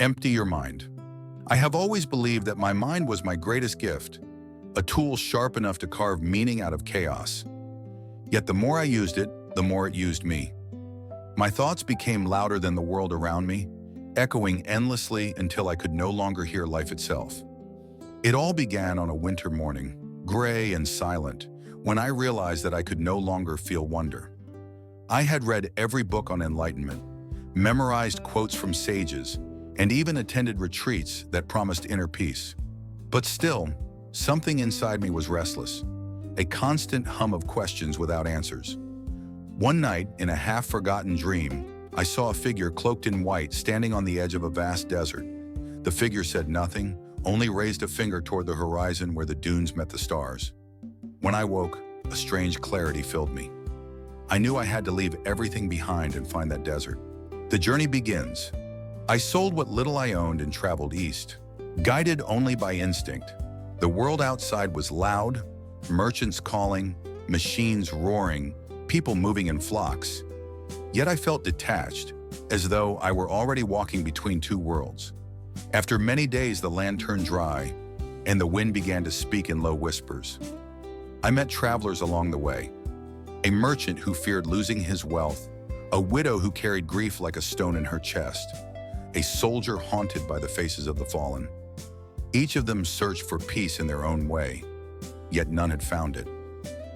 Empty your mind. I have always believed that my mind was my greatest gift, a tool sharp enough to carve meaning out of chaos. Yet the more I used it, the more it used me. My thoughts became louder than the world around me, echoing endlessly until I could no longer hear life itself. It all began on a winter morning, gray and silent, when I realized that I could no longer feel wonder. I had read every book on enlightenment, memorized quotes from sages, and even attended retreats that promised inner peace. But still, something inside me was restless, a constant hum of questions without answers. One night, in a half-forgotten dream, I saw a figure cloaked in white standing on the edge of a vast desert. The figure said nothing, only raised a finger toward the horizon where the dunes met the stars. When I woke, a strange clarity filled me. I knew I had to leave everything behind and find that desert. The journey begins. I sold what little I owned and traveled east, guided only by instinct. The world outside was loud, merchants calling, machines roaring, people moving in flocks. Yet I felt detached, as though I were already walking between two worlds. After many days, the land turned dry, and the wind began to speak in low whispers. I met travelers along the way. A merchant who feared losing his wealth, a widow who carried grief like a stone in her chest, a soldier haunted by the faces of the fallen. Each of them searched for peace in their own way, yet none had found it.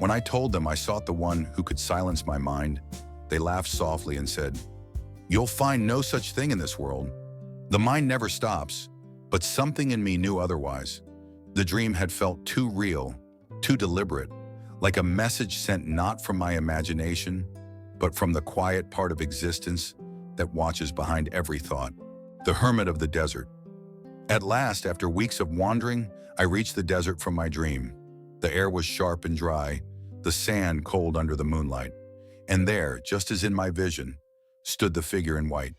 When I told them I sought the one who could silence my mind, they laughed softly and said, "You'll find no such thing in this world. The mind never stops," but something in me knew otherwise. The dream had felt too real, too deliberate, like a message sent not from my imagination, but from the quiet part of existence that watches behind every thought. The hermit of the desert. At last, after weeks of wandering, I reached the desert from my dream. The air was sharp and dry, the sand cold under the moonlight. And there, just as in my vision, stood the figure in white.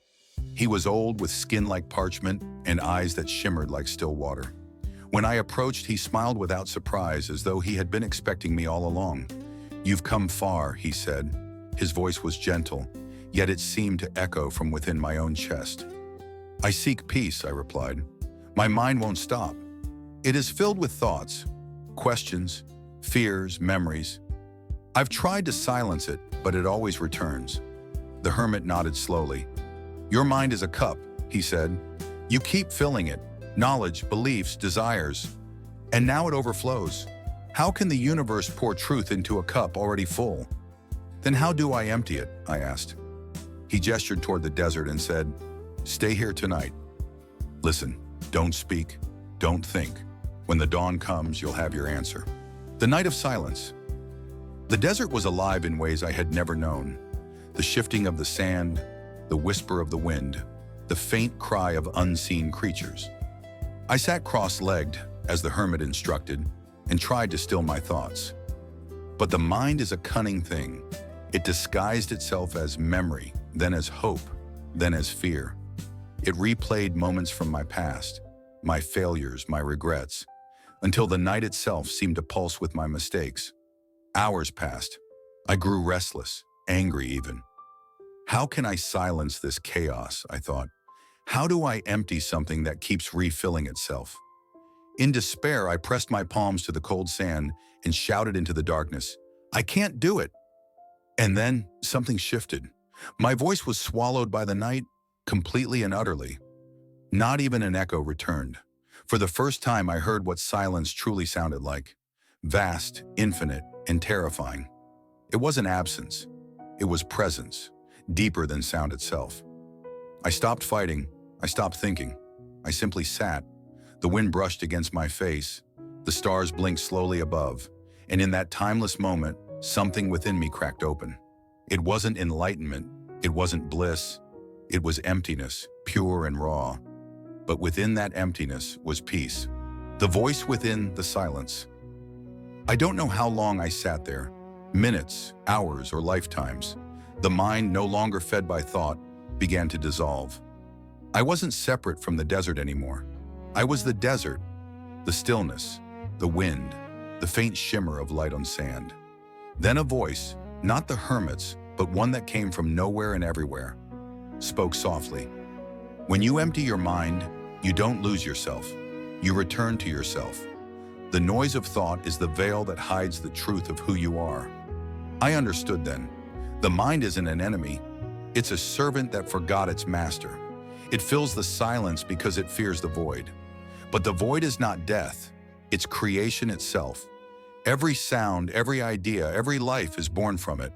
He was old, with skin like parchment and eyes that shimmered like still water. When I approached, he smiled without surprise, as though he had been expecting me all along. "You've come far," he said. His voice was gentle, yet it seemed to echo from within my own chest. "I seek peace," I replied. "My mind won't stop. It is filled with thoughts, questions, fears, memories. I've tried to silence it, but it always returns." The hermit nodded slowly. "Your mind is a cup," he said. "You keep filling it, knowledge, beliefs, desires, and now it overflows. How can the universe pour truth into a cup already full?" "Then how do I empty it?" I asked. He gestured toward the desert and said, "Stay here tonight. Listen, don't speak, don't think. When the dawn comes, you'll have your answer." The night of silence. The desert was alive in ways I had never known. The shifting of the sand, the whisper of the wind, the faint cry of unseen creatures. I sat cross-legged, as the hermit instructed, and tried to still my thoughts. But the mind is a cunning thing. It disguised itself as memory, then as hope, then as fear. It replayed moments from my past, my failures, my regrets, until the night itself seemed to pulse with my mistakes. Hours passed. I grew restless, angry even. How can I silence this chaos, I thought. How do I empty something that keeps refilling itself? In despair, I pressed my palms to the cold sand and shouted into the darkness, "I can't do it." And then something shifted. My voice was swallowed by the night, completely and utterly. Not even an echo returned. For the first time, I heard what silence truly sounded like. Vast, infinite, and terrifying. It wasn't absence. It was presence, deeper than sound itself. I stopped fighting. I stopped thinking. I simply sat. The wind brushed against my face. The stars blinked slowly above. And in that timeless moment, something within me cracked open. It wasn't enlightenment. It wasn't bliss. It was emptiness, pure and raw. But within that emptiness was peace. The voice within the silence. I don't know how long I sat there. Minutes, hours, or lifetimes. The mind, no longer fed by thought, began to dissolve. I wasn't separate from the desert anymore. I was the desert, the stillness, the wind, the faint shimmer of light on sand. Then a voice, not the hermit's, but one that came from nowhere and everywhere, spoke softly. When you empty your mind, you don't lose yourself. You return to yourself. The noise of thought is the veil that hides the truth of who you are. I understood then. The mind isn't an enemy. It's a servant that forgot its master. It fills the silence because it fears the void. But the void is not death. It's creation itself. Every sound, every idea, every life is born from it.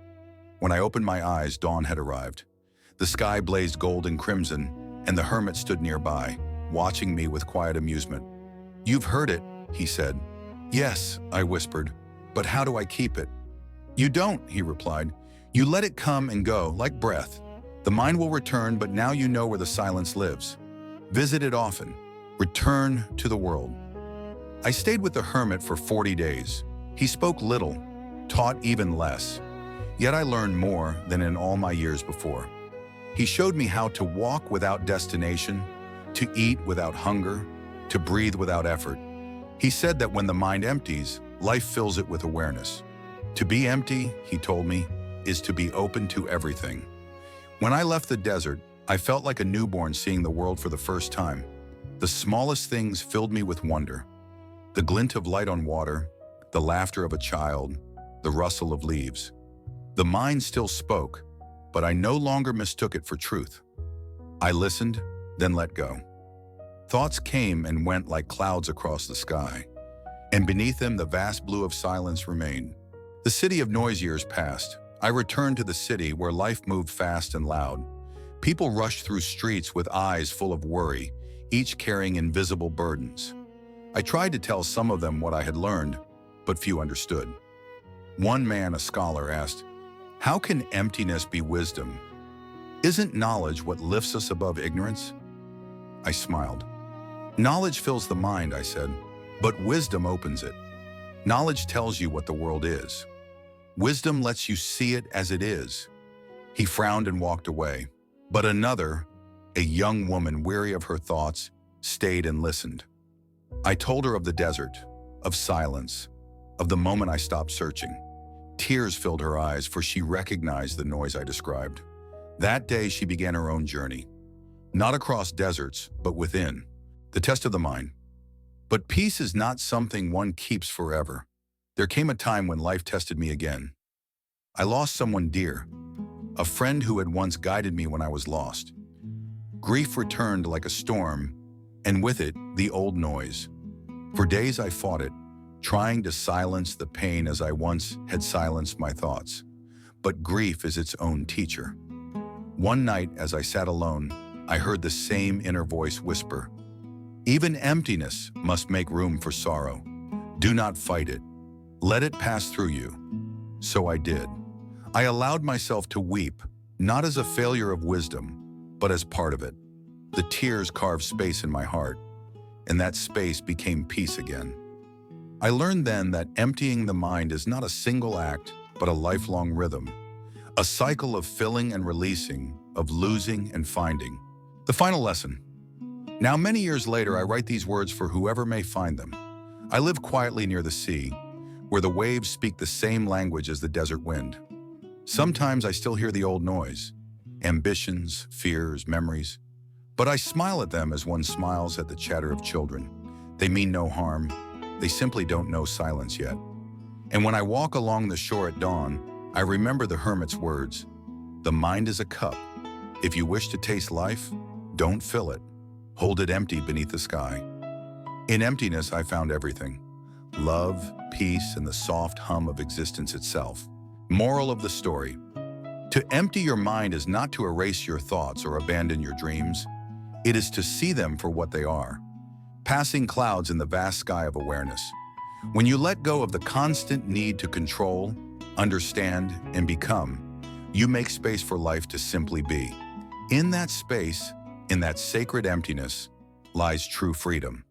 When I opened my eyes, dawn had arrived. The sky blazed gold and crimson, and the hermit stood nearby, watching me with quiet amusement. "You've heard it," he said. "Yes," I whispered, "but how do I keep it?" "You don't," he replied. "You let it come and go, like breath. The mind will return, but now you know where the silence lives. Visit it often. Return to the world." I stayed with the hermit for 40 days. He spoke little, taught even less. Yet I learned more than in all my years before. He showed me how to walk without destination, to eat without hunger, to breathe without effort. He said that when the mind empties, life fills it with awareness. To be empty, he told me, is to be open to everything. When I left the desert, I felt like a newborn seeing the world for the first time. The smallest things filled me with wonder. The glint of light on water, the laughter of a child, the rustle of leaves. The mind still spoke, but I no longer mistook it for truth. I listened, then let go. Thoughts came and went like clouds across the sky, and beneath them the vast blue of silence remained. The city of noise years passed. I returned to the city where life moved fast and loud. People rushed through streets with eyes full of worry, each carrying invisible burdens. I tried to tell some of them what I had learned, but few understood. One man, a scholar, asked, "How can emptiness be wisdom? Isn't knowledge what lifts us above ignorance?" I smiled. "Knowledge fills the mind," I said, "but wisdom opens it. Knowledge tells you what the world is. Wisdom lets you see it as it is." He frowned and walked away. But another, a young woman weary of her thoughts, stayed and listened. I told her of the desert, of silence, of the moment I stopped searching. Tears filled her eyes, for she recognized the noise I described. That day she began her own journey. Not across deserts, but within. The test of the mind. But peace is not something one keeps forever. There came a time when life tested me again. I lost someone dear, a friend who had once guided me when I was lost. Grief returned like a storm, and with it, the old noise. For days I fought it, trying to silence the pain as I once had silenced my thoughts. But grief is its own teacher. One night, as I sat alone, I heard the same inner voice whisper, "Even emptiness must make room for sorrow. Do not fight it. Let it pass through you." So I did. I allowed myself to weep, not as a failure of wisdom, but as part of it. The tears carved space in my heart, and that space became peace again. I learned then that emptying the mind is not a single act, but a lifelong rhythm. A cycle of filling and releasing, of losing and finding. The final lesson. Now, many years later, I write these words for whoever may find them. I live quietly near the sea, where the waves speak the same language as the desert wind. Sometimes I still hear the old noise, ambitions, fears, memories. But I smile at them as one smiles at the chatter of children. They mean no harm. They simply don't know silence yet. And when I walk along the shore at dawn, I remember the hermit's words. The mind is a cup. If you wish to taste life, don't fill it. Hold it empty beneath the sky. In emptiness, I found everything. Love, peace, and the soft hum of existence itself. Moral of the story. To empty your mind is not to erase your thoughts or abandon your dreams. It is to see them for what they are. Passing clouds in the vast sky of awareness. When you let go of the constant need to control, understand, and become, you make space for life to simply be. In that space, in that sacred emptiness, lies true freedom.